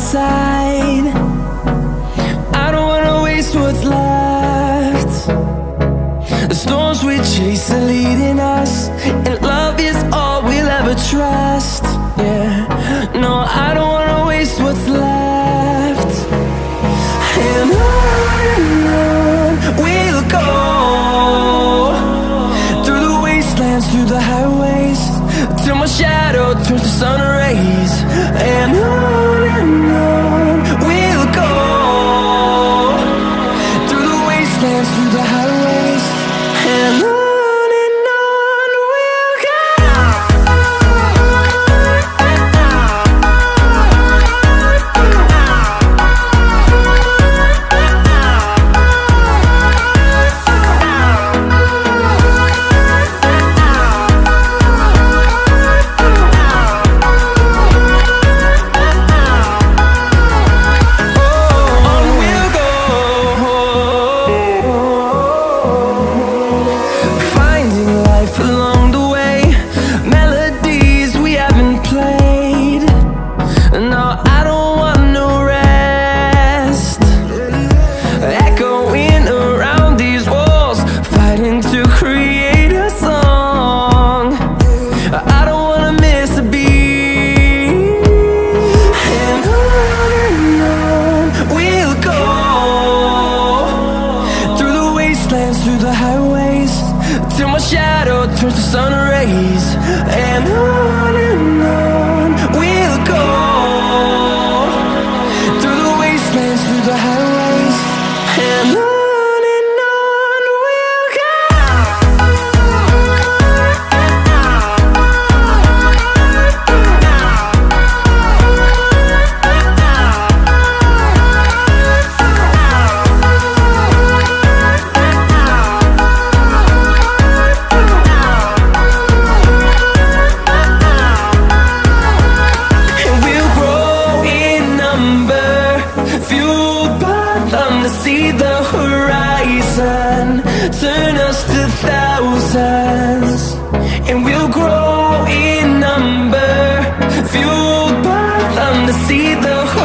side. I don't wanna waste what's left. The storms we chase are leading us, and love is all we'll ever trust. Yeah, no, I don't wanna waste what's left. And on we'll go, through the wastelands, through the highways, till my shadow turns to sun rays. And on we'll go, through the wastelands, through the highways, and on we'll go. Through the highways, till my shadow turns to sun rays. And on we'll go, through the wastelands, through the highways, and on we'll go. To see the horizon turn us to thousands, and we'll grow in number, fueled by them to see the horizon.